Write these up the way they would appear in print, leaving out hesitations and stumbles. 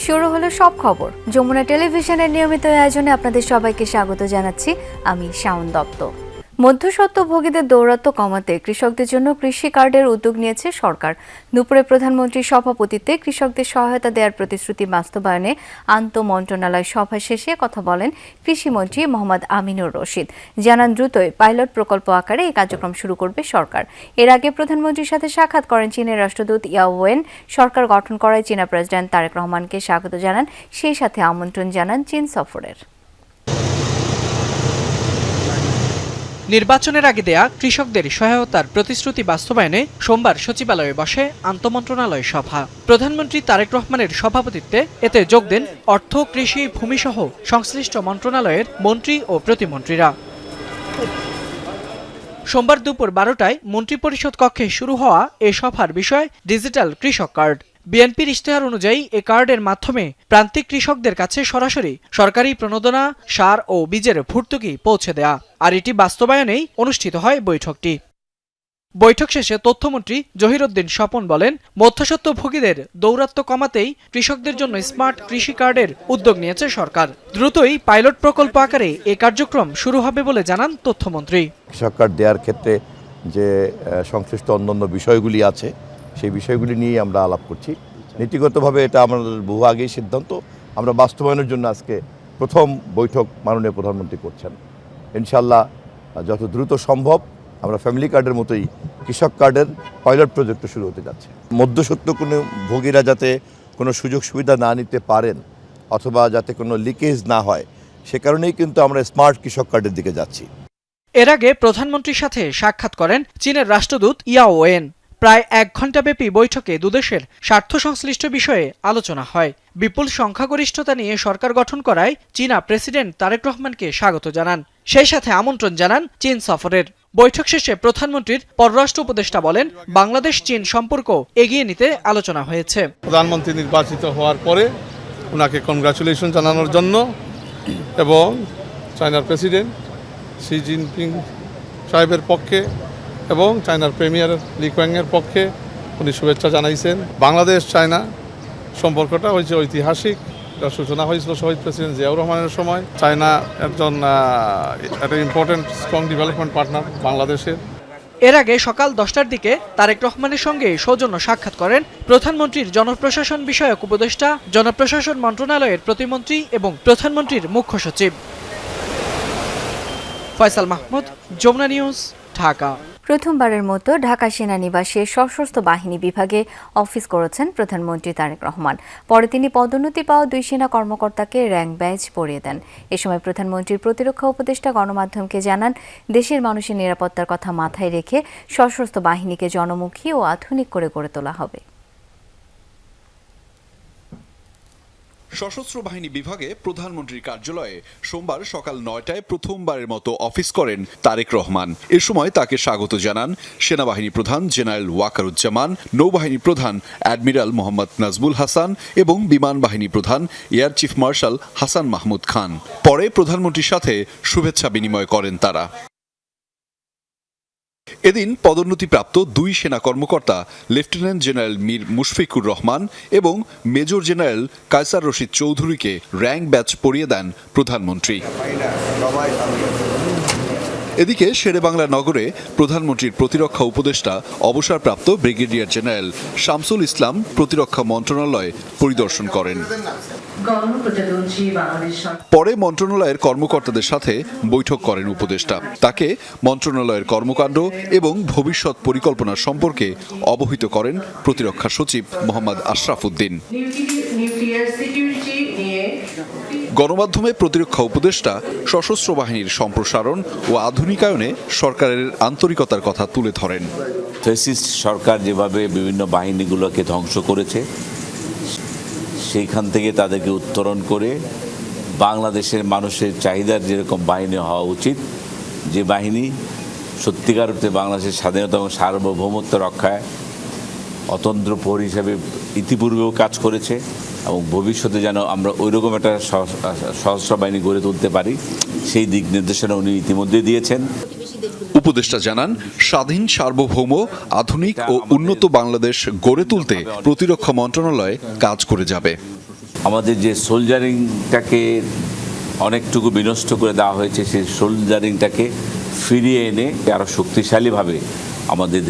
শুরু হলো সব খবর। যমুনা টেলিভিশনের নিয়মিত আয়োজনে আপনাদের সবাইকে স্বাগত জানাচ্ছি। আমি শাওন দত্ত। মধ্যস্বত্বভোগীদের দৌরাত্ম্য কমাতে কৃষকদের জন্য কৃষি কার্ডের উদ্যোগ নিয়েছে সরকার। দুপুরে প্রধানমন্ত্রীর সভাপতিত্বে কৃষকদের সহায়তা দেওয়ার প্রতিশ্রুতি বাস্তবায়নে আন্তঃমন্ত্রণালয় সভা শেষে কথা বলেন কৃষিমন্ত্রী মোহাম্মদ আমিনুর রশিদ। জানান দ্রুতই পাইলট প্রকল্প আকারে এই কার্যক্রম শুরু করবে সরকার। এর আগে প্রধানমন্ত্রীর সাথে সাক্ষাৎ করেন চীনের রাষ্ট্রদূত ইয়াও ওয়েন। সরকার গঠন করায় চীনা প্রেসিডেন্ট তারেক রহমানকে স্বাগত জানান, সেই সাথে আমন্ত্রণ জানান চীন সফরের। নির্বাচনের আগে দেয়া কৃষকদের সহায়তার প্রতিশ্রুতি বাস্তবায়নে সোমবার সচিবালয়ে বসে আন্তঃমন্ত্রণালয় সভা। প্রধানমন্ত্রী তারেক রহমানের সভাপতিত্বে এতে যোগ দেন অর্থ, কৃষি, ভূমিসহ সংশ্লিষ্ট মন্ত্রণালয়ের মন্ত্রী ও প্রতিমন্ত্রীরা। সোমবার দুপুর 12টায় মন্ত্রিপরিষদ কক্ষে শুরু হওয়া এ সভার বিষয় ডিজিটাল কৃষক কার্ড। বিএনপির ইশতেহার অনুযায়ী এ কার্ডের মাধ্যমে প্রান্তিক কৃষকদের কাছে সরাসরি সরকারি প্রণোদনা, সার ও বীজের ভর্তুকি পৌঁছে দেয়া। আর এটি বাস্তবায়নেই অনুষ্ঠিত হয় বৈঠকটি। বৈঠক শেষে তথ্যমন্ত্রী জহিরুদ্দিন স্বপন বলেন, মধ্যস্বত্বভোগীদের দৌরাত্ম্য কমাতেই কৃষকদের জন্য স্মার্ট কৃষি কার্ডের উদ্যোগ নিয়েছে সরকার। দ্রুতই পাইলট প্রকল্প আকারে এ কার্যক্রম শুরু হবে বলে জানান তথ্যমন্ত্রী। কৃষক কার্ড দেওয়ার ক্ষেত্রে যে সংশ্লিষ্ট অন্যান্য বিষয়গুলি আছে, সেই বিষয়গুলি নিয়ে আমরা আলাপ করছি। নীতিগতভাবে এটা আমাদের বহু আগেই সিদ্ধান্ত, আমরা বাস্তবায়নের জন্য আজকে প্রথম বৈঠক মাননীয় প্রধানমন্ত্রী করছেন। ইনশাআল্লাহ যত দ্রুত সম্ভব আমরা ফ্যামিলি কার্ডের মতোই কৃষক কার্ডের পাইলট প্রজেক্ট শুরু হতে যাচ্ছে। মধ্যস্বত্ব কোনো ভোগীরা যাতে কোনো সুযোগ সুবিধা না নিতে পারেন অথবা যাতে কোনো লিকেজ না হয়, সে কারণেই কিন্তু আমরা স্মার্ট কৃষক কার্ডের দিকে যাচ্ছি। এর আগে প্রধানমন্ত্রীর সাথে সাক্ষাৎ করেন চীনের রাষ্ট্রদূত ইয়াও ওয়েন। প্রায় 1 ঘণ্টাব্যাপী বৈঠকে দুদেশের স্বার্থ সংশ্লিষ্ট বিষয়ে আলোচনা হয়। বিপুল সংখ্যাগরিষ্ঠতা নিয়ে সরকার গঠন করায় চীনা প্রেসিডেন্ট তারেক রহমানকে স্বাগত জানান, সেই সাথে আমন্ত্রণ জানান চীন সফরের। বৈঠক শেষে প্রধানমন্ত্রীর পররাষ্ট্র উপদেষ্টা বলেন, বাংলাদেশ চীন সম্পর্ক এগিয়ে নিতে আলোচনা হয়েছে। প্রধানমন্ত্রী নির্বাচিত হওয়ার পরে ওনাকে কনগ্রাচুলেশন জানানোর জন্য এবং চায়নার প্রেসিডেন্ট শি জিনপিং সাহেবের পক্ষে এবং চায়নার প্রিমিয়ার লি কুয়াংয়ের পক্ষে উনি শুভেচ্ছা জানাইছেন। বাংলাদেশ চায়না সম্পর্কটা হয়েছে ঐতিহাসিক, এটা সূচনা হয়েছিল শহীদ প্রেসিডেন্ট জিয়াউর রহমানের সময়। চায়না একজন একটা ইম্পর্টেন্ট স্ট্রং ডেভেলপমেন্ট পার্টনার বাংলাদেশের। এর আগে সকাল 10টার দিকে তারেক রহমানের সঙ্গে সৌজন্য সাক্ষাৎ করেন প্রধানমন্ত্রীর জনপ্রশাসন বিষয়ক উপদেষ্টা, জনপ্রশাসন মন্ত্রণালয়ের প্রতিমন্ত্রী এবং প্রধানমন্ত্রীর মুখ্য সচিব। ফয়সাল মাহমুদ, যমুনা নিউজ, ঢাকা। প্রথমবারের মতো ঢাকা সেনানিবাসে সশস্ত্র বাহিনী বিভাগে অফিস করেছেন প্রধানমন্ত্রী তারেক রহমান। পরে তিনি পদোন্নতি পাওয়া 2 সেনা কর্মকর্তাকে র্যাঙ্ক ব্যাজ পরিয়ে দেন। এ সময় প্রধানমন্ত্রীর প্রতিরক্ষা উপদেষ্টা গণমাধ্যমকে জানান, দেশের মানুষের নিরাপত্তার কথা মাথায় রেখে সশস্ত্র বাহিনীকে জনমুখী ও আধুনিক করে গড়ে তোলা হবে। সশস্ত্র বাহিনী বিভাগে প্রধানমন্ত্রীর কার্যালয়ে সোমবার সকাল 9টায় প্রথমবারের মতো অফিস করেন তারেক রহমান। এ সময় তাকে স্বাগত জানান সেনাবাহিনী প্রধান জেনারেল ওয়াকারুজ্জামান, নৌবাহিনী প্রধান অ্যাডমিরাল মোহাম্মদ নাজমুল হাসান এবং বিমান বাহিনী প্রধান air chief marshal Hasan Mahmud Khan. পরে প্রধানমন্ত্রীর সাথে শুভেচ্ছা বিনিময় করেন তারা। এদিন পদোন্নতিপ্রাপ্ত 2 সেনা কর্মকর্তা লেফটেন্যান্ট জেনারেল মীর মুশফিকুর রহমান এবং মেজর জেনারেল কায়সার রশিদ চৌধুরীকে র্যাঙ্ক ব্যাজ পরিয়ে দেন প্রধানমন্ত্রী। এদিকে শেরেবাংলা নগরে প্রধানমন্ত্রীর প্রতিরক্ষা উপদেষ্টা অবসরপ্রাপ্ত ব্রিগেডিয়ার জেনারেল শামসুল ইসলাম প্রতিরক্ষা মন্ত্রণালয় পরিদর্শন করেন। পরে মন্ত্রণালয়ের কর্মকর্তাদের সাথে বৈঠক করেন উপদেষ্টা। তাকে মন্ত্রণালয়ের কর্মকাণ্ড এবং ভবিষ্যৎ পরিকল্পনা সম্পর্কে অবহিত করেন প্রতিরক্ষা সচিব মোহাম্মদ আশরাফ উদ্দিন। গণমাধ্যমে প্রতিরক্ষা উপদেষ্টা সশস্ত্র বাহিনীর সম্প্রসারণ ও আধুনিকায়নে সরকারের আন্তরিকতার কথা তুলে ধরেন। ফ্যাসিস্ট সরকার যেভাবে বিভিন্ন বাহিনীগুলোকে ধ্বংস করেছে, সেইখান থেকে তাদেরকে উত্তরণ করে বাংলাদেশের মানুষের চাহিদার যেরকম বাহিনী হওয়া উচিত, যে বাহিনী সত্যিকার অর্থে বাংলাদেশের স্বাধীনতা এবং সার্বভৌমত্ব রক্ষায় অতন্ত্র প্রহরী হিসাবে ইতিপূর্বেও কাজ করেছে এবং ভবিষ্যতে যেন আমরা ওইরকম একটা সশস্ত্র বাহিনী গড়ে তুলতে পারি, সেই দিক নির্দেশনা উনি ইতিমধ্যে দিয়েছেন। উপদেষ্টা জানান, স্বাধীন, সার্বভৌম, আধুনিক ও উন্নত বাংলাদেশ গড়ে তুলতে প্রতিরক্ষা মন্ত্রণালয় কাজ করে যাবে। আমাদের যে সোলজারিংটাকে অনেকটুকু বিনষ্ট করে দেওয়া হয়েছে, সেই সোলজারিংটাকে ফিরিয়ে এনে আরও শক্তিশালীভাবে আমাদের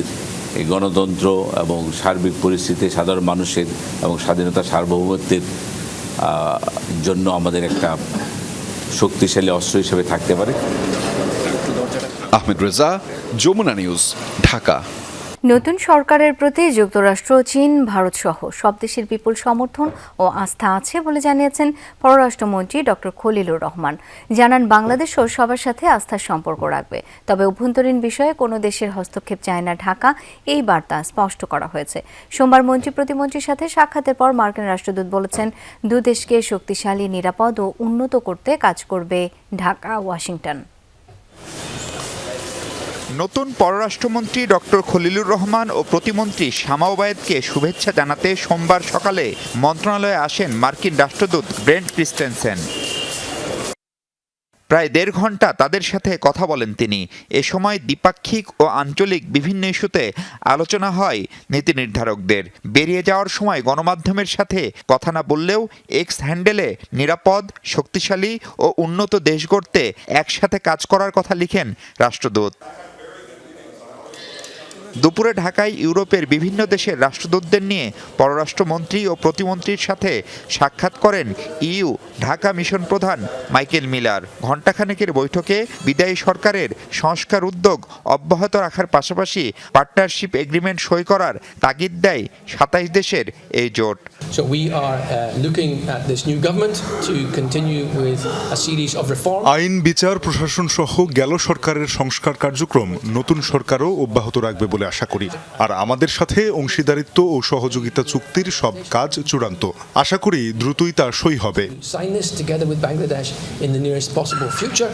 এই গণতন্ত্র এবং সার্বিক পরিস্থিতি সাধারণ মানুষের এবং স্বাধীনতা সার্বভৌমত্বের জন্য আমাদের একটা শক্তিশালী অস্ত্র হিসেবে থাকতে পারে। আহমেদ রেজা, যমুনা নিউজ, ঢাকা। নতুন সরকারের প্রতি যুক্তরাষ্ট্র, চীন, ভারত সহ সব দেশের বিপুল সমর্থন ও আস্থা আছে বলে জানিয়েছেন পররাষ্ট্রমন্ত্রী ডক্টর খলিলুর রহমান। জানান, বাংলাদেশও সবার সাথে আস্থার সম্পর্ক রাখবে, তবে অভ্যন্তরীণ বিষয়ে কোনো দেশের হস্তক্ষেপ চায় না ঢাকা, এই বার্তা স্পষ্ট করা হয়েছে। সোমবার মন্ত্রী প্রতিমন্ত্রীর সাথে সাক্ষাতের পর মার্কিন রাষ্ট্রদূত বলেছেন, দু দেশকে শক্তিশালী, নিরাপদ ও উন্নত করতে কাজ করবে ঢাকা, ওয়াশিংটন। নতুন পররাষ্ট্রমন্ত্রী ডক্টর খলিলুর রহমান ও প্রতিমন্ত্রী শামা ওবায়েদকে শুভেচ্ছা জানাতে সোমবার সকালে মন্ত্রণালয়ে আসেন মার্কিন রাষ্ট্রদূত ব্রেন্ট ক্রিস্টেনসেন। প্রায় ১.৫ ঘন্টা তাদের সাথে কথা বলেন তিনি। এ সময় দ্বিপাক্ষিক ও আঞ্চলিক বিভিন্ন ইস্যুতে আলোচনা হয় নীতি নির্ধারকদের। বেরিয়ে যাওয়ার সময় গণমাধ্যমের সাথে কথা না বললেও এক্স হ্যান্ডেলে নিরাপদ, শক্তিশালী ও উন্নত দেশ গড়তে একসাথে কাজ করার কথা লিখেন রাষ্ট্রদূত। দুপুরে ঢাকায় ইউরোপের বিভিন্ন দেশের রাষ্ট্রদূতদের নিয়ে পররাষ্ট্রমন্ত্রী ও প্রতিমন্ত্রীর সাথে সাক্ষাৎ করেন ইইউ ঢাকা মিশন প্রধান মাইকেল মিলার। ঘণ্টাখানেকের বৈঠকে বিদায়ী সরকারের সংস্কার উদ্যোগ অব্যাহত রাখার পাশাপাশি পার্টনারশিপ এগ্রিমেন্ট সই করার তাগিদ দেয় ২৭ দেশের এই জোট। So we are looking at this new government to continue with a series of reforms. আইন, বিচার, প্রশাসন সহ গেল সরকারের সংস্কার কার্যক্রম নতুন সরকারও অব্যাহত রাখবে বলে আশা করি। আর আমাদের সাথে অংশীদারিত্ব ও সহযোগিতা চুক্তির সব কাজ চূড়ান্ত। আশা করি দ্রুতই তা সই হবে। Sign this together with Bangladesh in the nearest possible future.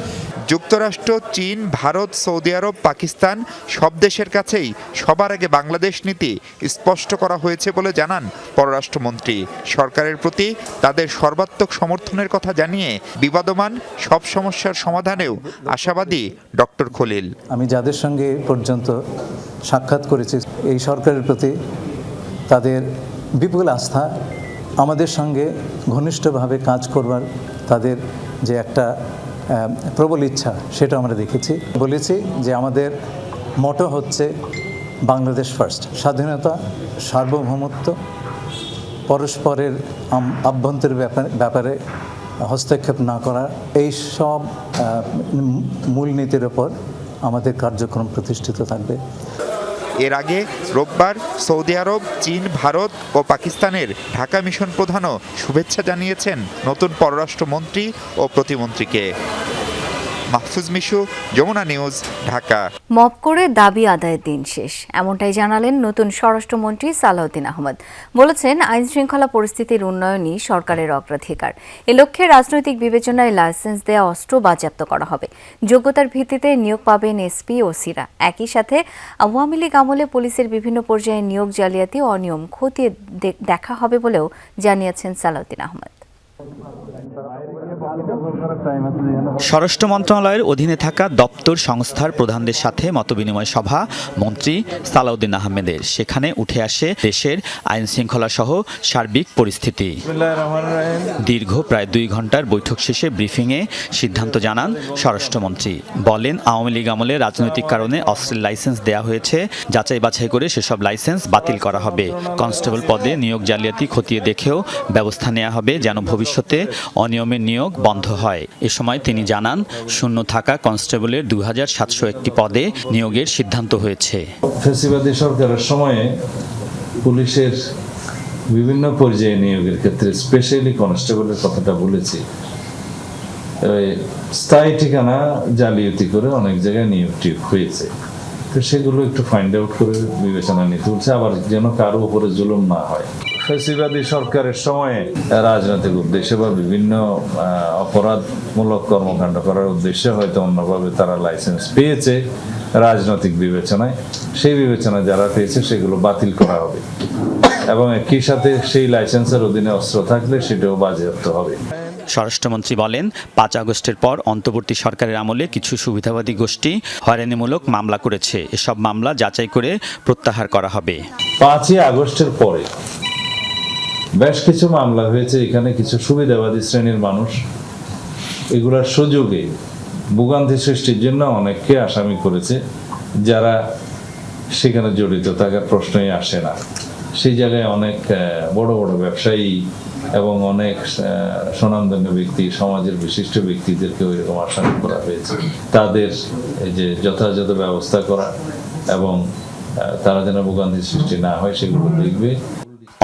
যুক্তরাষ্ট্র, চীন, ভারত, সৌদি আরব, পাকিস্তান সব দেশের কাছেই সবার আগে বাংলাদেশ নীতি স্পষ্ট করা হয়েছে বলে জানান পররাষ্ট্রমন্ত্রী। সরকারের প্রতি তাদের সর্বাত্মক সমর্থনের কথা জানিয়ে বিবাদমান সব সমস্যার সমাধানেও আশাবাদী ডক্টর খলিল। আমি যাদের সঙ্গে পর্যন্ত সাক্ষাৎ করেছি, এই সরকারের প্রতি তাদের বিপুল আস্থা, আমাদের সঙ্গে ঘনিষ্ঠভাবে কাজ করবার তাদের যে একটা প্রবল ইচ্ছা, সেটা আমরা দেখেছি। বলেছি যে আমাদের মোটো হচ্ছে বাংলাদেশ ফার্স্ট, স্বাধীনতা, সার্বভৌমত্ব, পরস্পরের আভ্যন্তরীণ ব্যাপারে হস্তক্ষেপ না করা, এই সব মূলনীতির ওপর আমাদের কার্যক্রম প্রতিষ্ঠিত থাকবে। এর আগে রোববার সৌদি আরব, চীন, ভারত ও পাকিস্তানের ঢাকা মিশন প্রধানও শুভেচ্ছা জানিয়েছেন নতুন পররাষ্ট্রমন্ত্রী ও প্রতিমন্ত্রীকে। মাহফুজ মিশু, যমুনা নিউজ, ঢাকা। মপ করে দাবি আদায়ের দিন শেষ, এমনটাই জানালেন নতুন স্বরাষ্ট্রমন্ত্রী সালাউদ্দিন আহমেদ। বলেছেন, আইন শৃঙ্খলা পরিস্থিতির উন্নয়নই সরকারের অগ্রাধিকার। এ লক্ষ্যে রাজনৈতিক বিবেচনায় লাইসেন্স দেওয়া অস্ত্র বাজেয়াপ্ত করা হবে। যোগ্যতার ভিত্তিতে নিয়োগ পাবেন এসপি ও সিরা। একই সাথে আওয়ামী লীগ আমলে পুলিশের বিভিন্ন পর্যায়ে নিয়োগ জালিয়াতি ও অনিয়ম খতিয়ে দেখা হবে বলেও জানিয়েছেন সালাউদ্দিন আহমেদ। স্বরাষ্ট্র মন্ত্রণালয়ের অধীনে থাকা দপ্তর সংস্থার প্রধানদের সাথে মতবিনিময় সভা মন্ত্রী সালাউদ্দিন আহমেদের। সেখানে উঠে আসে দেশের আইন শৃঙ্খলা সহ সার্বিক পরিস্থিতি। দীর্ঘ প্রায় 2 ঘন্টার বৈঠক শেষে ব্রিফিংয়ে সিদ্ধান্ত জানান স্বরাষ্ট্রমন্ত্রী। বলেন, আওয়ামী লীগ আমলে রাজনৈতিক কারণে অস্ত্রের লাইসেন্স দেওয়া হয়েছে, যাচাই বাছাই করে সেসব লাইসেন্স বাতিল করা হবে। কনস্টেবল পদে নিয়োগ জালিয়াতি খতিয়ে দেখেও ব্যবস্থা নেওয়া হবে যেন ভবিষ্যতে অনিয়মের নিয়োগ বন্ধ হয়। এ সময় তিনি জানান, শূন্য থাকা কনস্টেবলের 2701টি পদে নিয়োগের সিদ্ধান্ত হয়েছে। ফ্যাসিবাদী সরকারের সময়ে পুলিশের বিভিন্ন পর্যায়ে নিয়োগের ক্ষেত্রে স্পেশালি কনস্টেবলের কথাটা বলেছি, স্থায়ী ঠিকানা জালিয়াতি করে অনেক জায়গায় নিয়োগ টিয়োগ হয়েছে। তো সেগুলো একটু ফাইন্ড আউট করে বিবেচনা নিতে হচ্ছে, আবার যেন কারো উপরে জুলুম না হয়। ফ্যাসিবাদী সরকারের সময়ে রাজনৈতিক উদ্দেশ্যে বা বিভিন্ন অপরাধমূলক কর্মকাণ্ড করার উদ্দেশ্যে হয়তো অন্যভাবে তারা লাইসেন্স পেয়েছে রাজনৈতিক বিবেচনায়, সেই বিবেচনায় যারা পেয়েছে সেগুলো বাতিল করা হবে এবং একই সাথে সেই লাইসেন্সের অধীনে অস্ত্র থাকলে সেটাও বাজেয়াপ্ত হবে। স্বরাষ্ট্রমন্ত্রী বলেন, 5 আগস্টের পর অন্তর্বর্তী সরকারের আমলে কিছু সুবিধাবাদী গোষ্ঠী হয়রানিমূলক মামলা করেছে। এসব মামলা যাচাই করে প্রত্যাহার করা হবে। 5ই আগস্টের পরে বেশ কিছু মামলা হয়েছে, এখানে কিছু সুবিধাবাদী শ্রেণীর মানুষ এগুলার সুযোগে ভোগান্তি সৃষ্টির জন্য অনেককে আসামি করেছে, যারা সেখানে জড়িত থাকার প্রশ্নই আসে না। সেই জায়গায় অনেক বড় বড় ব্যবসায়ী এবং অনেক স্বনামধন্য ব্যক্তি, সমাজের বিশিষ্ট ব্যক্তিদেরকে ওইরকম আসামি করা হয়েছে। তাদের এই যে যথাযথ ব্যবস্থা করা এবং তারা যেন ভোগান্তি সৃষ্টি না হয় সেগুলো দেখবে।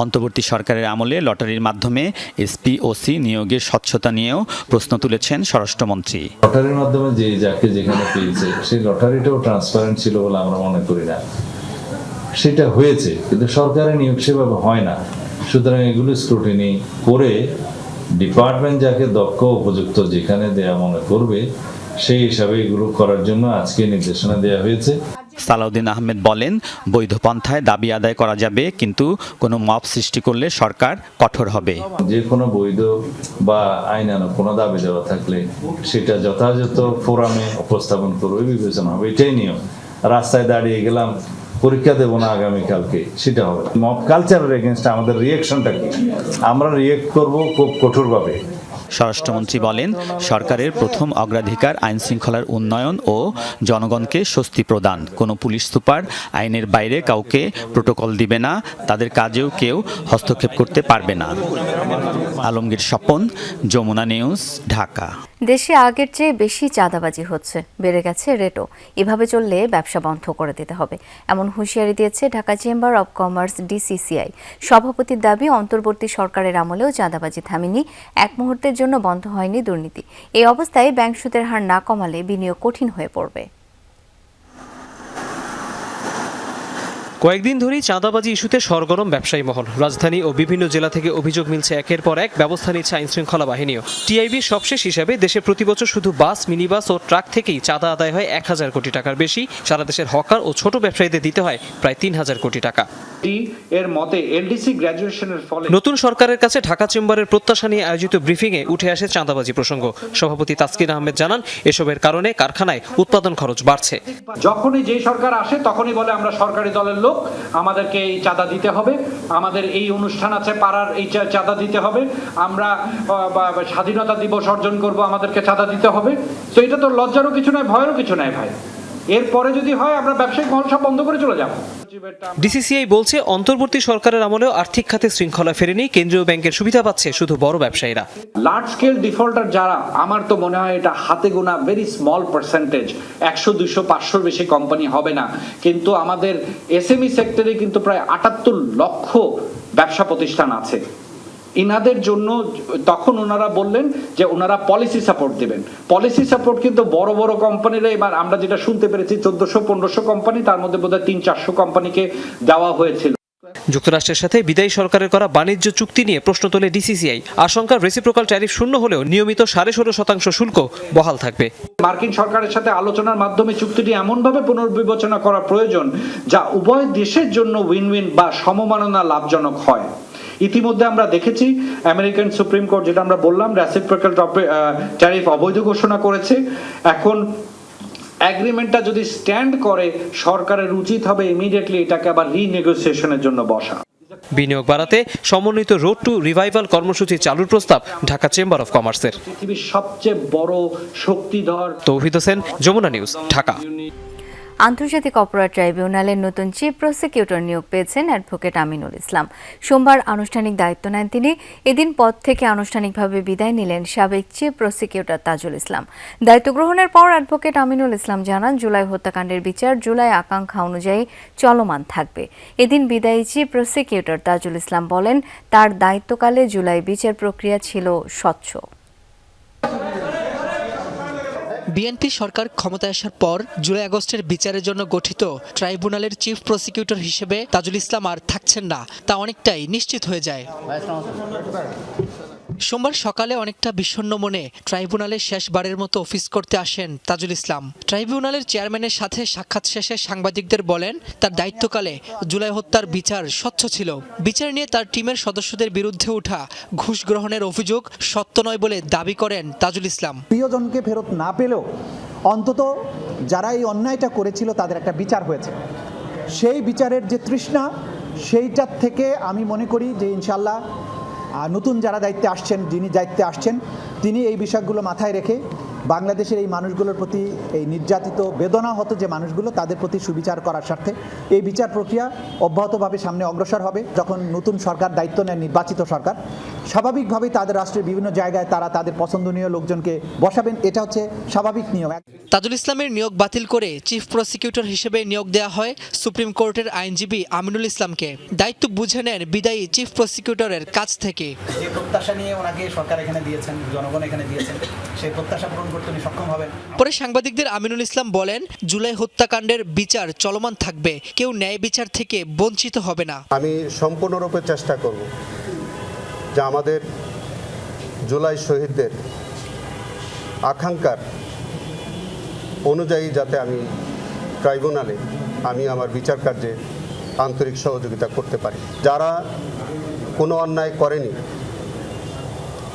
অন্তর্বর্তী সরকারের আমলে লটারির মাধ্যমে এসপি ওসি নিয়োগের স্বচ্ছতা নিয়েও প্রশ্ন তুলেছেন স্বরাষ্ট্রমন্ত্রী। লটারির মাধ্যমে যে যাকে যেখানে পেয়েছে সেই লটারিটাও ট্রান্সপারেন্ট ছিল বলে আমরা মনে করি না। সেটা হয়েছে, কিন্তু সরকারের নিয়োগ সেভাবে হয় না। সুতরাং এগুলো স্ক্রুটিনি করে ডিপার্টমেন্ট যাকে দক্ষ উপযুক্ত যেখানে দেয়া মনে করবে সেই হিসাবে এগুলো করার জন্য আজকে নির্দেশনা দেওয়া হয়েছে। সালাউদ্দিন আহমেদ বলেন, বৈধ পন্থায় দাবি আদায় করা যাবে, কিন্তু কোনো মব সৃষ্টি করলে সরকার কঠোর হবে। যে কোনো বৈধ বা আইনানুগ কোনো দাবি দেওয়া থাকলে সেটা যথাযথ ফোরামে উপস্থাপন করবে, বিবেচনা হবে। এটাই নিয়ম। রাস্তায় দাঁড়িয়ে গেলাম, পরীক্ষা দেবো না আগামীকালকে, সেটা হবে। মব কালচারের এগেনস্টে আমাদের রিয়েকশনটা কি? আমরা রিয়েক্ট করব খুব কঠোরভাবে। স্বরাষ্ট্রমন্ত্রী বলেন, সরকারের প্রথম অগ্রাধিকার আইন শৃঙ্খলার উন্নয়ন ও জনগণকে স্বস্তি প্রদান। কোনো পুলিশ সুপার আইনের বাইরে কাউকে প্রোটোকল দিবে না, তাদের কাজেও কেউ হস্তক্ষেপ করতে পারবে না। আলমগীর স্বপন, যমুনা নিউজ, ঢাকা। দেশে আগের চেয়ে বেশি চাঁদাবাজি হচ্ছে, বেড়ে গেছে রেটও। এভাবে চললে ব্যবসা বন্ধ করে দিতে হবে, এমন হুঁশিয়ারি দিয়েছে Dhaka chamber of commerce DCCI. সভাপতির দাবি, অন্তর্বর্তী সরকারের আমলেও চাঁদাবাজি থামেনি, এক মুহূর্তের জন্য বন্ধ হয়নি দুর্নীতি। এই অবস্থায় ব্যাংক সুদের হার না কমালে বিনিয়োগ কঠিন হয়ে পড়বে। কয়েকদিন ধরেই চাঁদাবাজি ইস্যুতে সরগরম ব্যবসায়ী মহল। রাজধানী ও বিভিন্ন জেলা থেকে অভিযোগ মিলছে, একের পর এক ব্যবস্থা নিচ্ছে আইন শৃঙ্খলা বাহিনীও। টিআইবির সবশেষ হিসাবে দেশে প্রতি বছর শুধু বাস, মিনিবাস ও ট্রাক থেকেই চাঁদা আদায় হয় ১,০০০ কোটি টাকার বেশি। সারা দেশের হকার ও ছোট ব্যবসায়ীদের দিতে হয় প্রায় ৩,০০০ কোটি টাকা। এর মতে এলডিসি গ্র্যাজুয়েশনের ফলে নতুন সরকারের কাছে ঢাকা চেম্বারের প্রত্যাশা নিয়ে আয়োজিত ব্রিফিংয়ে উঠে আসে চাঁদাবাজি প্রসঙ্গ। সভাপতি তাসকিন আহমেদ জানান, এসবের কারণে কারখানায় উৎপাদন খরচ বাড়ছে। যখনই যে সরকার আসে তখনই বলে আমরা সরকারি দলের লোক, আমাদেরকে এই চাঁদা দিতে হবে, আমাদের এই অনুষ্ঠান আছে পাড়ার, এই চাঁদা দিতে হবে, আমরা স্বাধীনতা দিবস অর্জন করব, আমাদেরকে চাঁদা দিতে হবে। তো এটা তো লজ্জারও কিছু নয়, ভয়েরও কিছু নয় ভাই। এরপরে যদি হয় আমরা ব্যবসায়িক মহল সব বন্ধ করে চলে যাব। ডিসিসিআই বলছে, অন্তর্বর্তী সরকারের আমলেও আর্থিক খাতে শৃঙ্খলা ফেরেনি, কেন্দ্রীয় ব্যাংকের সুবিধা পাচ্ছে শুধু বড় ব্যবসায়ীরা। লার্জ স্কেল ডিফল্টার যারা, আমার তো মনে হয় এটা হাতে গোনা ভেরি স্মল পার্সেন্টেজ, 100, 200, 500 বেশি কোম্পানি হবে না। কিন্তু আমাদের এসএমই সেক্টরে কিন্তু প্রায় 78 লক্ষ ব্যবসা প্রতিষ্ঠান আছে। ইনাদের জন্য তখন ওনারা বললেন যে ওনারা পলিসি সাপোর্ট দেবেন। পলিসি সাপোর্ট কিন্তু বড় বড় কোম্পানিরা, এবার আমরা যেটা শুনতে পেরেছি 1400-1500 কোম্পানি, তার মধ্যে বোধহয় 300-400 কোম্পানিকে দেওয়া হয়েছিল। যুক্তরাষ্ট্রের সাথে বিদায়ী সরকারের করা বাণিজ্য চুক্তি নিয়ে প্রশ্ন তোলে ডিসিসিআই। আশঙ্কা, রেসিপ্রোকাল ট্যারিফ শূন্য হলেও নিয়মিত 16.5% শুল্ক বহাল থাকবে। মার্কিন সরকারের সাথে আলোচনার মাধ্যমে চুক্তিটি এমনভাবে পুনর্বিবেচনা করা প্রয়োজন যা উভয় দেশের জন্য উইন উইন বা সমমাননা লাভজনক হয়। ইতিমধ্যে আমরা দেখেছি আমেরিকান সুপ্রিম কোর্ট, যেটা আমরা বললাম, রেসিপ্রোকাল ট্যারিফ অবৈধ ঘোষণা করেছে। এখন এগ্রিমেন্টটা যদি স্ট্যান্ড করে, সরকারের উচিত হবে ইমিডিয়েটলি এটাকে আবার রিনেগোসিয়েশনের জন্য বসা। বিনিয়োগ বাড়াতে সমন্বিত রোড টু রিভাইভাল কর্মসূচি চালুর প্রস্তাব ঢাকা চেম্বার অব কমার্সের। পৃথিবীর সবচেয়ে বড় শক্তিধর। তৌহিদ হোসেন, যমুনা নিউজ, ঢাকা। আন্তর্জাতিক অপরাধ ট্রাইব্যুনালের নতুন চিফ প্রসিকিউটর নিয়োগ পেয়েছেন অ্যাডভোকেট আমিনুল ইসলাম। সোমবার আনুষ্ঠানিক দায়িত্ব নেন তিনি। এদিন পদ থেকে আনুষ্ঠানিকভাবে বিদায় নিলেন সাবেক চিফ প্রসিকিউটর তাজুল ইসলাম। দায়িত্ব গ্রহণের পর অ্যাডভোকেট আমিনুল ইসলাম জানান, জুলাই হত্যাকাণ্ডের বিচার জুলাই আকাঙ্ক্ষা অনুযায়ী চলমান থাকবে। এদিন বিদায়ী চিফ প্রসিকিউটর তাজুল ইসলাম বলেন, তার দায়িত্বকালে জুলাই বিচার প্রক্রিয়া ছিল স্বচ্ছ। বিএনপি সরকার ক্ষমতায় আসার পর জুলাই আগস্টের বিচারের জন্য গঠিত ট্রাইব্যুনালের চিফ প্রসিকিউটর হিসেবে তাজুল ইসলাম আর থাকছেন না, তা অনেকটাই নিশ্চিত হয়ে যায়। সোমবার সকালে অনেকটা বিষণ্ণ মনে ট্রাইব্যুনালে শেষবারের মতো অফিস করতে আসেন তাজুল ইসলাম। ট্রাইব্যুনালের চেয়ারম্যানের সাথে সাক্ষাৎ শেষে সাংবাদিকদের বলেন, তার দায়িত্বকালে জুলাই হত্যার বিচার স্বচ্ছ ছিল। বিচার নিয়ে তার টিমের সদস্যদের বিরুদ্ধে ওঠা ঘুষ গ্রহণের অভিযোগ সত্য নয় বলে দাবি করেন তাজুল ইসলাম। প্রিয়জনকে ফেরত না পেলেও অন্তত যারা এই অন্যায়টা করেছিল তাদের একটা বিচার হয়েছে। সেই বিচারের যে তৃষ্ণা, সেইটার থেকে আমি মনে করি যে ইনশাল্লাহ নতুন যারা দায়িত্বে আসছেন, যিনি দায়িত্বে আসছেন, তিনি এই বিষয়গুলো মাথায় রেখে বাংলাদেশের এই মানুষগুলোর প্রতি, এই নির্যাতিত বেদনাহত যে মানুষগুলো, তাদের প্রতি সুবিচার করার স্বার্থে এই বিচার প্রক্রিয়া অব্যাহতভাবে সামনে অগ্রসর হবে। যখন নতুন সরকার দায়িত্ব নেয়, নির্বাচিত সরকার, স্বাভাবিকভাবেই তাদের রাষ্ট্রের বিভিন্ন জায়গায় তারা তাদের পছন্দনীয় লোকজনকে বসাবেন, এটা হচ্ছে স্বাভাবিক নিয়ম। তাজুল ইসলামের নিয়োগ বাতিল করে চিফ প্রসিকিউটর হিসেবে নিয়োগ দেওয়া হয় সুপ্রিম কোর্টের আইনজীবী আমিনুল ইসলামকে। দায়িত্ব বুঝে নেন বিদায়ী চিফ প্রসিকিউটরের কাছ থেকে। যে প্রত্যাশা নিয়ে ওনাকে সরকার এখানে দিয়েছেন, জনগণ এখানে দিয়েছেন, সেই প্রত্যাশা পূরণ করতে উনি সক্ষম হবেন। পরে সাংবাদিকদের আমিনুল ইসলাম বলেন, জুলাই হত্যাকাণ্ডের বিচার চলমান থাকবে, কেউ ন্যায় বিচার থেকে বঞ্চিত হবে না। আমি সম্পূর্ণরূপে চেষ্টা করব যে আমাদের জুলাই শহীদদের আকাঙ্ক্ষার অনুযায়ী যাতে আমি ট্রাইব্যুনালে আমি আমার বিচার কার্যে আন্তরিক সহযোগিতা করতে পারি। যারা কোনো অন্যায় করেনি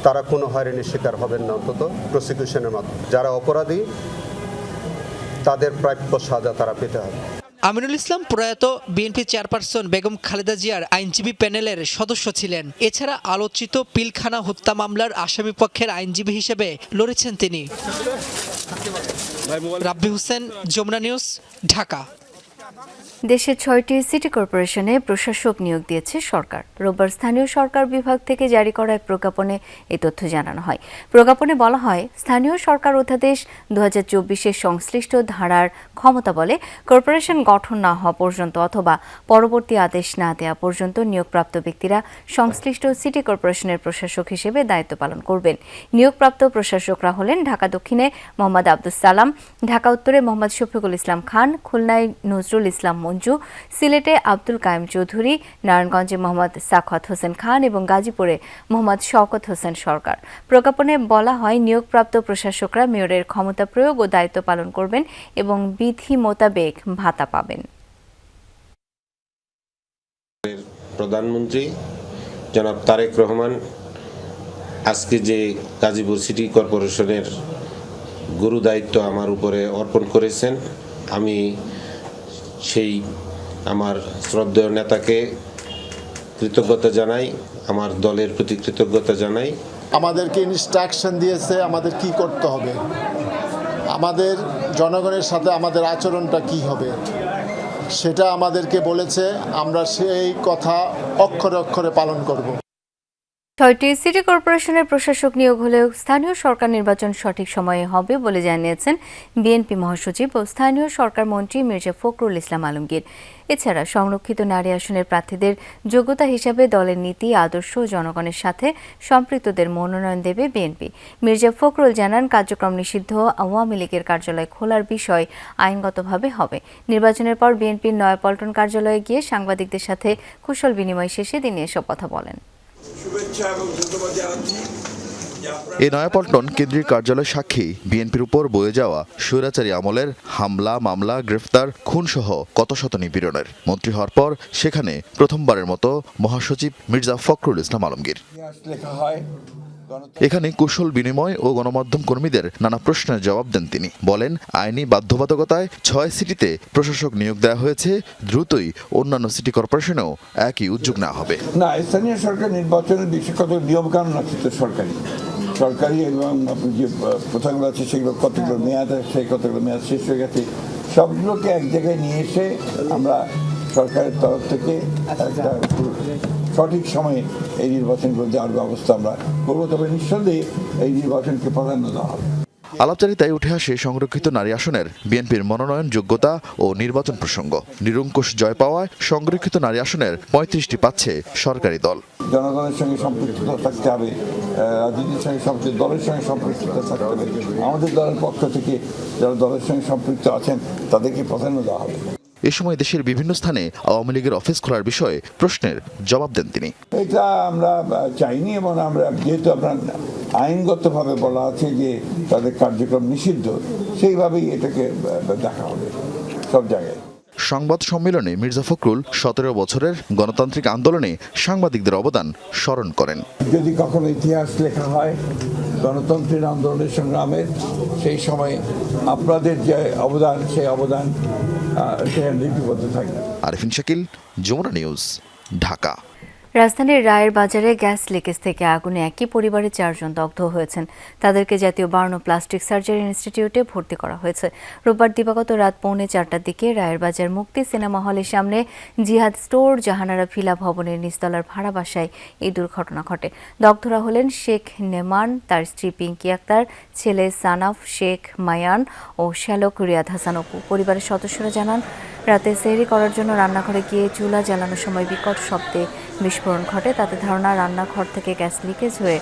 তারা কোনো হয়রানির শিকার হবেন না, অন্তত প্রসিকিউশনের মাধ্যমে। যারা অপরাধী তাদের প্রাপ্য সাজা তারা পেতে হবে। আমিনুল ইসলাম প্রয়াত বিএনপি চেয়ারপারসন বেগম খালেদা জিয়ার আইনজীবী প্যানেলের সদস্য ছিলেন। এছাড়া আলোচিত পিলখানা হত্যা মামলার আসামি পক্ষের আইনজীবী হিসেবে লড়েছেন তিনি। রাব্বি হোসেন, যমুনা নিউজ, ঢাকা। দেশের 6টি সিটি কর্পোরেশনে প্রশাসক নিয়োগ দিয়েছে সরকার। রোববার স্থানীয় সরকার বিভাগ থেকে জারি করা এক প্রজ্ঞাপনে এই তথ্য জানানো হয়। প্রজ্ঞাপনে বলা হয়, স্থানীয় সরকার অধ্যাদেশ 2024-এর সংশ্লিষ্ট ধারার ক্ষমতা বলে কর্পোরেশন গঠন না হওয়া পর্যন্ত অথবা পরবর্তী আদেশ না দেওয়া পর্যন্ত নিয়োগপ্রাপ্ত ব্যক্তিরা সংশ্লিষ্ট সিটি কর্পোরেশনের প্রশাসক হিসেবে দায়িত্ব পালন করবেন। নিয়োগপ্রাপ্ত প্রশাসকরা হলেন ঢাকা দক্ষিণে মোহাম্মদ আব্দুস সালাম, ঢাকা উত্তরে মোহাম্মদ শফিকুল ইসলাম খান, খুলনায় নজরুল ইসলাম মঞ্জু, সিলেটে আব্দুল কায়েম চৌধুরী, নারায়ণগঞ্জে মোহাম্মদ সাখাওয়াত হোসেন খান এবং গাজীপুরে মোহাম্মদ শওকত হোসেন সরকার। প্রজ্ঞাপনে বলা হয়, নিয়োগপ্রাপ্ত প্রশাসকরা মেয়রের ক্ষমতা প্রয়োগ ও দায়িত্ব পালন করবেন এবং বিধি মোতাবেক ভাতা পাবেন। প্রধানমন্ত্রী জনাব তারেক রহমান আজকে যে গাজীপুর সিটি কর্পোরেশনের গুরু দায়িত্ব আমার উপরে অর্পণ করেছেন, আমি সেই আমার শ্রদ্ধেয় নেতাকে কৃতজ্ঞতা জানাই, আমার দলের প্রতি কৃতজ্ঞতা জানাই। আমাদেরকে ইনস্ট্রাকশন দিয়েছে আমাদের কি করতে হবে, আমাদের জনগণের সাথে আমাদের আচরণটা কি হবে সেটা আমাদেরকে বলেছে। আমরা সেই কথা অক্ষরে অক্ষরে পালন করব। 6টি সিটি কর্পোরেশনের প্রশাসক নিয়োগ হলেও স্থানীয় সরকার নির্বাচন সঠিক সময়ে হবে বলে জানিয়েছেন বিএনপি মহাসচিব ও স্থানীয় সরকার মন্ত্রী মির্জা ফখরুল ইসলাম আলমগীর। এছাড়া সংরক্ষিত নারী আসনের প্রার্থীদের যোগ্যতা হিসাবে দলের নীতি, আদর্শ ও জনগণের সাথে সম্পৃক্তদের মনোনয়ন দেবে বিএনপি। মির্জা ফখরুল জানান, কার্যক্রম নিষিদ্ধ আওয়ামী লীগের কার্যালয় খোলার বিষয় আইনগতভাবে হবে। নির্বাচনের পর বিএনপির নয়াপল্টন কার্যালয়ে গিয়ে সাংবাদিকদের সাথে কুশল বিনিময় শেষে তিনি এসব কথা বলেন। এই নয়াপল্টন কেন্দ্রীয় কার্যালয় সাক্ষী বিএনপির উপর বয়ে যাওয়া স্বৈরাচারী আমলের হামলা, মামলা, গ্রেফতার, খুনসহ কত শত নিপীড়নের। মন্ত্রী হওয়ার পর সেখানে প্রথমবারের মতো মহাসচিব মির্জা ফখরুল ইসলাম আলমগীর। এখানে কুশল বিনিময় ও গণমাধ্যম কর্মীদের নানা প্রশ্নের জবাব দেন তিনি। বলেন, আইনি বাধ্যবাধকতায় 6 সিটিতে প্রশাসক নিয়োগ দেওয়া হয়েছে, দ্রুতই অন্যান্য সিটি কর্পোরেশনেও একই উদ্যোগ নেওয়া হবে। না, স্থানীয় সরকার নির্বাচনের বিষয়ে কত নিয়মকানুন আছে তো সরকারি এবং যে প্রথাগুলো আছে সেগুলো কতগুলো মেয়াদ আছে, কতগুলো মেয়াদ শেষ হয়ে গেছে, সবগুলোকে এক জায়গায় নিয়ে এসে আমরা সরকারের তরফ থেকে একটা সঠিক সময়ে এই নির্বাচনগুলো দেওয়ার ব্যবস্থা আমরা করবো। তবে নিঃসন্দেহে এই নির্বাচনকে প্রাধান্য দেওয়া হবে। আলাপচারিতায় উঠে আসে সংরক্ষিত নারী আসনের বিএনপির মনোনয়ন, যোগ্যতা ও নির্বাচন প্রসঙ্গ। নিরঙ্কুশ জয় পাওয়ায় সংরক্ষিত নারী আসনের 35টি পাচ্ছে সরকারি দল। জনগণের সঙ্গে সম্পৃক্ততা থাকতে হবে, রাজনীতির সঙ্গে সম্পৃক্ত, দলের সঙ্গে সম্পৃক্ততা থাকতে হবে। আমাদের দলের পক্ষ থেকে যারা দলের সঙ্গে সম্পৃক্ত আছেন তাদেরকে প্রাধান্য দেওয়া হবে। এ সময় দেশের বিভিন্ন স্থানে আওয়ামী লীগের অফিস খোলার বিষয়ে প্রশ্নের জবাব দেন তিনি। এটা আমরা চাইনি এবং আমরা যেহেতু আপনার আইনগতভাবে বলা আছে যে তাদের কার্যক্রম নিষিদ্ধ, সেইভাবেই এটাকে দেখা হবে সব জায়গায়। সংবাদ সম্মেলনে মির্জা ফখরুল 17 বছরের গণতান্ত্রিক আন্দোলনে সাংবাদিকদের অবদান স্মরণ করেন। যদি কখনো ইতিহাস লেখা হয় গণতন্ত্রের আন্দোলনের সংগ্রামের, সেই সময় আপনাদের যে অবদান, সেই অবদান লিপিবদ্ধ থাকবে। আরিফিন শাকিল, যমুনা নিউজ, ঢাকা। রাজধানীর রায়ের বাজারে গ্যাস লিকেজ থেকে আগুনে একই পরিবারের 4 জন দগ্ধ হয়েছেন। তাদেরকে জাতীয় বার্ন ও প্লাস্টিক সার্জারি ইনস্টিটিউটে ভর্তি করা হয়েছে। রোববার দিবাগত রাত 3:45টার দিকে রায়ের বাজার মুক্তি সিনেমা হলের সামনে জিহাদ স্টোর জাহানারা ভিলা ভবনের নিচতলার ভাড়া বাসায় এই দুর্ঘটনা ঘটে। দগ্ধরা হলেন শেখ নেমান, তার স্ত্রী পিঙ্কি আক্তার, ছেলে সানাফ শেখ মায়ান ও শ্যালক রিয়াদ হাসান অপু। পরিবারের সদস্যরা জানান, রাতে সেহরি করার জন্য রান্নাঘরে গিয়ে চুলা জ্বালানোর সময় বিকট শব্দে বিস্ফোরণ ঘটে। তাতে ধারণা রান্নাঘর থেকে গ্যাস লিকেজ হয়ে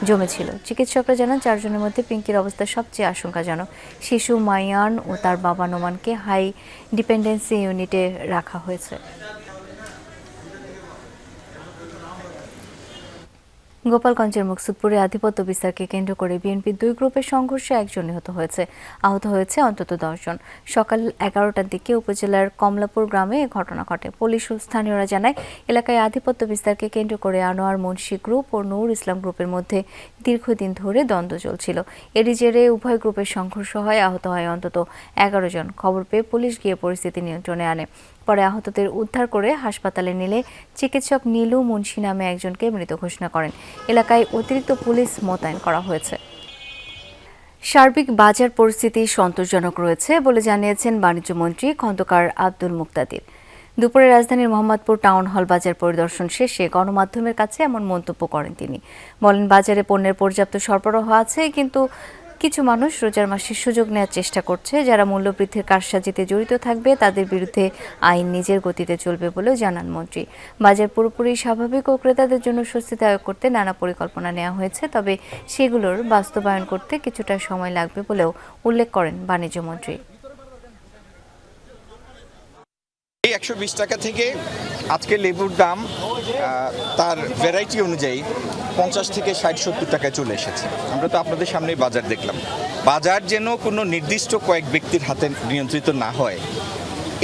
জমেছিল। চিকিৎসকরা জানান 4 জনের মধ্যে পিঙ্কির অবস্থা সবচেয়ে আশঙ্কাজনক। শিশু মাইয়ান ও তার বাবা নোমানকে হাই ডিপেন্ডেন্সি ইউনিটে রাখা হয়েছে। গোপালগঞ্জের মুকসুদপুরে আধিপত্য বিস্তারকে কেন্দ্র করে বিএনপির 2 গ্রুপের সংঘর্ষে 1 জন নিহত হয়েছে। আহত হয়েছে অন্তত 10 জন। সকাল 11টার দিকে উপজেলার কমলাপুর গ্রামে এ ঘটনা ঘটে। পুলিশ ও স্থানীয়রা জানায়, এলাকায় আধিপত্য বিস্তারকে কেন্দ্র করে আনোয়ার মুন্সি গ্রুপ ও নূর ইসলাম গ্রুপের মধ্যে দীর্ঘদিন ধরে দ্বন্দ্ব চলছিল। এরই জেরে উভয় গ্রুপের সংঘর্ষ হয়, আহত হয় অন্তত 11 জন। খবর পেয়ে পুলিশ গিয়ে পরিস্থিতি নিয়ন্ত্রণে আনে। পরে আহতদের উদ্ধার করে হাসপাতালে নিলে চিকিৎসক নীলু মুন্সি নামে একজনকে মৃত ঘোষণা করেন। এলাকায় অতিরিক্ত পুলিশ মোতায়েন করা হয়েছে। সার্বিক বাজার পরিস্থিতি সন্তোষজনক রয়েছে বলে জানিয়েছেন বাণিজ্যমন্ত্রী খন্দকার আব্দুল মুক্তাদির। দুপুরে রাজধানীর মোহাম্মদপুর টাউন হল বাজার পরিদর্শন শেষে গণমাধ্যমের কাছে এমন মন্তব্য করেন তিনি। বলেন, বাজারে পণ্যের পর্যাপ্ত সরবরাহ আছে, কিন্তু কিছু মানুষ রোজার মাসে সুযোগ নেওয়ার চেষ্টা করছে। যারা মূল্যবৃদ্ধির কারসাজিতে জড়িত থাকবে তাদের বিরুদ্ধে আইন নিজের গতিতে চলবে বলেও জানান মন্ত্রী। বাজার পুরোপুরি স্বাভাবিক ও ক্রেতাদের জন্য স্বস্তিদায়ক করতে নানা পরিকল্পনা নেওয়া হয়েছে, তবে সেগুলোর বাস্তবায়ন করতে কিছুটা সময় লাগবে বলেও উল্লেখ করেন বাণিজ্যমন্ত্রী। এই 120 টাকা থেকে আজকে লেবুর দাম তার ভ্যারাইটি অনুযায়ী 50 থেকে 60-70 টাকায় চলে এসেছে। আমরা তো আপনাদের সামনেই বাজার দেখলাম। বাজার যেন কোনো নির্দিষ্ট কয়েক ব্যক্তির হাতে নিয়ন্ত্রিত না হয়,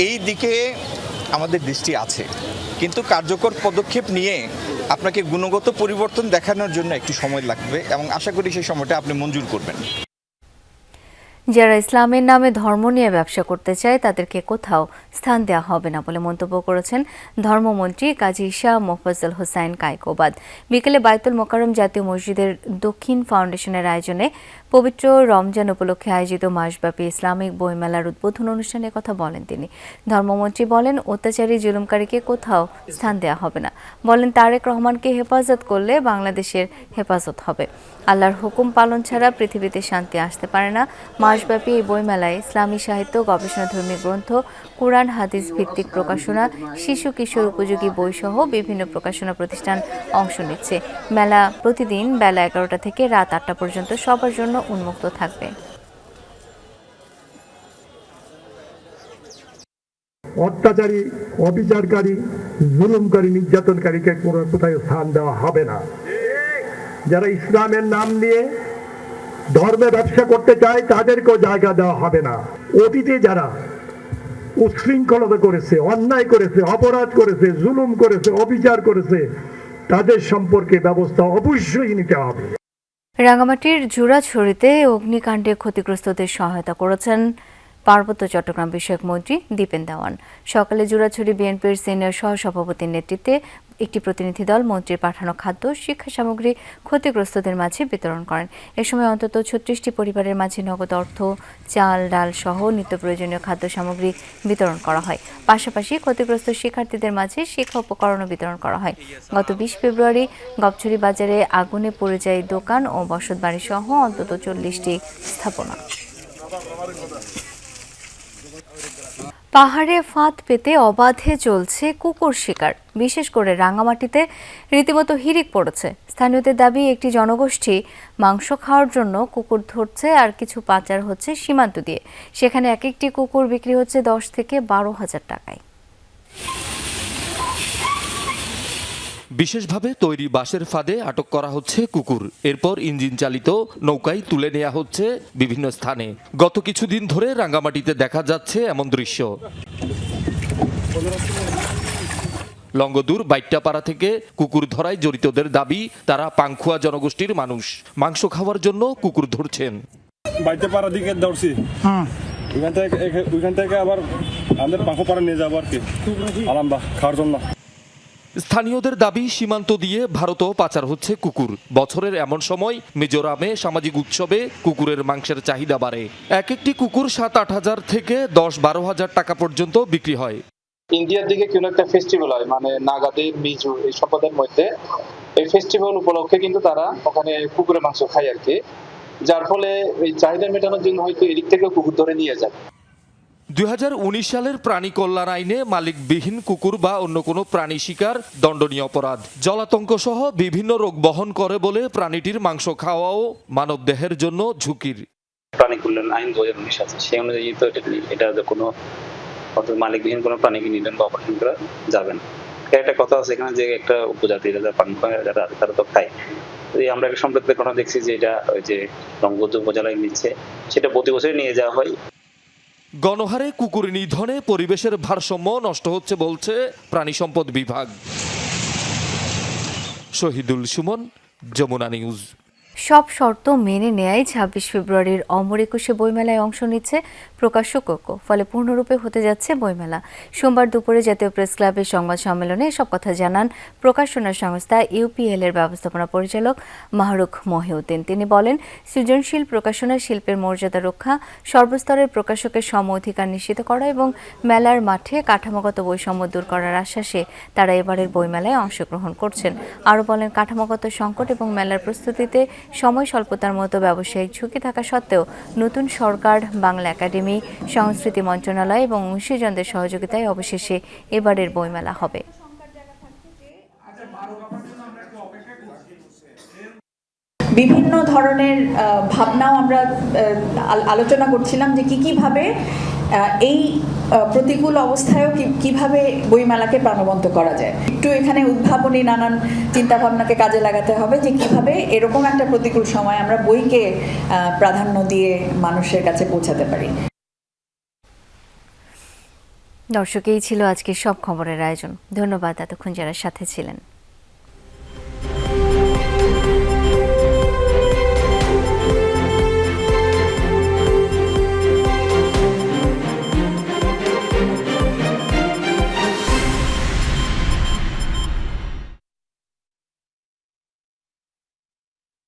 এই দিকে আমাদের দৃষ্টি আছে, কিন্তু কার্যকর পদক্ষেপ নিয়ে আপনাকে গুণগত পরিবর্তন দেখানোর জন্য একটু সময় লাগবে এবং আশা করি সেই সময়টা আপনি মঞ্জুর করবেন। যারা ইসলামের নামে ধর্ম নিয়ে ব্যবসা করতে চায় তাদেরকে কোথাও স্থান দেওয়া হবে না বলে মন্তব্য করেছেন ধর্মমন্ত্রী কাজী শাহ মোফাজ্জল হোসাইন কায়কোবাদ। বিকেলে বায়তুল মোকাররম জাতীয় মসজিদের দক্ষিণ ফাউন্ডেশনের আয়োজনে পবিত্র রমজান উপলক্ষে আয়োজিত মাসব্যাপী ইসলামিক বইমেলার উদ্বোধন অনুষ্ঠানে কথা বলেন তিনি। ধর্মমন্ত্রী বলেন, অত্যাচারী জুলুমকারীকে কোথাও স্থান দেওয়া হবে না। বলেন, তারেক রহমানকে হেফাজত করলে বাংলাদেশের হেফাজত হবে। আল্লাহর হুকুম পালন ছাড়া পৃথিবীতে শান্তি আসতে পারে না। মাসব্যাপী এই বইমেলায় ইসলামী সাহিত্য, গবেষণাধর্মী গ্রন্থ, কুরআন হাদিস ভিত্তিক প্রকাশনা, শিশু কিশোর উপযোগী বইসহ বিভিন্ন প্রকাশনা প্রতিষ্ঠান অংশ নিচ্ছে। মেলা প্রতিদিন বেলা 11টা থেকে রাত 8টা পর্যন্ত সবার জন্য উন্মুক্ত থাকবে। অত্যাচারী, অবিচারকারী, জুলুমকারী, নির্যাতনকারীকে কোনো কোথায় স্থান দেওয়া হবে না। যারা ইসলামের নাম নিয়ে ধর্মে ব্যবসা করতে চায় তাদেরকেও জায়গা দেওয়া হবে না। অতীতে যারা উচ্ছৃঙ্খলতা করেছে, অন্যায় করেছে, অপরাধ করেছে, জুলুম করেছে, অবিচার করেছে, তাদের সম্পর্কে ব্যবস্থা অবশ্যই নিতে হবে। রাঙ্গামাটির জুরাছড়িতে অগ্নিকাণ্ডে ক্ষতিগ্রস্তদের সহায়তা করেছেন পার্বত্য চট্টগ্রাম বিষয়ক মন্ত্রী দীপেন দেওয়ান। সকালে জুরাছড়ি বিএনপির সিনিয়র সহসভাপতির নেতৃত্বে একটি প্রতিনিধি দল মন্ত্রীর পাঠানো খাদ্য, শিক্ষা সামগ্রী ক্ষতিগ্রস্তদের মাঝে বিতরণ করেন। এ সময় অন্তত 36টি পরিবারের মাঝে নগদ অর্থ, চাল, ডাল সহ নিত্য প্রয়োজনীয় খাদ্য সামগ্রী বিতরণ করা হয়। পাশাপাশি ক্ষতিগ্রস্ত শিক্ষার্থীদের মাঝে শিক্ষা উপকরণও বিতরণ করা হয়। গত 20 ফেব্রুয়ারি গবছড়ি বাজারে আগুনে পড়ে যায় দোকান ও বসতবাড়ি সহ অন্তত 40টি স্থাপনা। পাহাড়ে ফাঁদ পেতে অবাধে চলছে কুকুর শিকার। বিশেষ করে রাঙ্গামাটিতে রীতিমতো হিড়িক পড়েছে। স্থানীয়দের দাবি, একটি জনগোষ্ঠী মাংস খাওয়ার জন্য কুকুর ধরছে আর কিছু পাচার হচ্ছে সীমান্ত দিয়ে। সেখানে এক একটি কুকুর বিক্রি হচ্ছে 10 থেকে 12,000 টাকায়। বিশেষভাবে তৈরি বাঁশের ফাঁদে আটক করা হচ্ছে কুকুর। এরপর ইঞ্জিন চালিত নৌকায় তুলে নেওয়া হচ্ছে বিভিন্ন স্থানে। গত কিছুদিন ধরে রাঙ্গামাটিতে দেখা যাচ্ছে এমন দৃশ্য। লঙ্গদুর বাইট্টাপাড়া থেকে কুকুর ধরায় জড়িতদের দাবি, তারা পাংখুয়া জনগোষ্ঠীর মানুষ। মাংস খাওয়ার জন্য কুকুর ধরছেন। বাইট্টাপাড়া দিকে ধরছি, ওইখান থেকে আবার আমাদের পাংখুপাড়া নিয়ে যাবো আর কি, আরামবাগ খাওয়ার জন্য। স্থানীয়দের দাবি, সীমান্ত দিয়ে ভারতও পাচার হচ্ছে কুকুর। বছরের এমন সময় মিজোরামে সামাজিক উৎসবে কুকুরের মাংসের চাহিদা বাড়ে। এক একটি কুকুর 7-8 হাজার থেকে 10-12 হাজার টাকা পর্যন্ত বিক্রি হয়। ইন্ডিয়ার দিকে কোনো একটা ফেস্টিভ্যাল হয়, মানে নাগাদের, মিজো এই সম্প্রদায়ের মধ্যে এই ফেস্টিভ্যাল উপলক্ষে কিন্তু তারা ওখানে কুকুরের মাংস খায় আর কি, যার ফলে এই চাহিদা মেটানোর জন্য হয়তো এদিক থেকে কুকুর ধরে নিয়ে যায়। 2019 সালের প্রাণী কল্যাণ আইনে মালিকবিহীন কুকুর বা অন্য কোনো প্রাণী শিকার দণ্ডনীয় অপরাধ। জলাতঙ্ক সহ বিভিন্ন রোগ বহন করে বলে প্রাণীটির মাংস খাওয়াও মানবদেহের জন্য ঝুঁকির। প্রাণী কল্যাণ আইন 2019 আছে, সেই অনুযায়ী তো এটা কোনো মালিকবিহীন কোনো প্রাণীকে নিধন বা অপহরণ করা যাবে না। একটা কথা আছে এখানে যে একটা উপজাতি যারা পান যারা তারা তো খায়। আমরা একটা সম্প্রদায়ের ঘটনা দেখছি যে এটা ওই যে রংপুর উপজেলায় নিচ্ছে, সেটা প্রতি বছরই নিয়ে যাওয়া হয়। গণহারে কুকুর নিধনে পরিবেশের ভারসাম্য নষ্ট হচ্ছে বলছে প্রাণী সম্পদ বিভাগ। শহীদুল সুমন, যমুনা নিউজ। সব শর্ত মেনে নেয়াই 26 ফেব্রুয়ারির অমর একুশে বইমেলায় অংশ নিচ্ছে প্রকাশক ঐক্য। ফলে পূর্ণরূপে হতে যাচ্ছে বইমেলা। সোমবার দুপুরে জাতীয় প্রেস ক্লাবের সংবাদ সম্মেলনে এসব কথা জানান প্রকাশনা সংস্থা ইউপিএল এর ব্যবস্থাপনা পরিচালক মাহরুখ মহিউদ্দিন। তিনি বলেন, সৃজনশীল প্রকাশনা শিল্পের মর্যাদা রক্ষা, সর্বস্তরের প্রকাশকের সম অধিকার নিশ্চিত করা এবং মেলার মাঠে কাঠামোগত বৈষম্য দূর করার আশ্বাসে তারা এবারের বইমেলায় অংশগ্রহণ করছেন। আরও বলেন, কাঠামোগত সংকট এবং মেলার প্রস্তুতিতে সময় স্বল্পতার মতো ব্যবসায়িক ঝুঁকি থাকা সত্ত্বেও নতুন সরকার, বাংলা একাডেমি, সংস্কৃতি মন্ত্রণালয় এবং অংশীজনদের সহযোগিতায় অবশেষে এবারের বইমেলা হবে। বিভিন্ন ধরনের ভাবনাও আমরা আলোচনা করছিলাম যে কিভাবে এই প্রতিকূল অবস্থায়ও কিভাবে বইমেলাকে প্রাণবন্ত করা যায়। একটু এখানে উদ্ভাবনী নানান চিন্তা ভাবনাকে কাজে লাগাতে হবে যে কিভাবে এরকম একটা প্রতিকূল সময় আমরা বইকে প্রাধান্য দিয়ে মানুষের কাছে পৌঁছাতে পারি। দর্শক, এই ছিল আজকের সব খবরের আয়োজন। ধন্যবাদ এতক্ষণ যারা সাথে ছিলেন।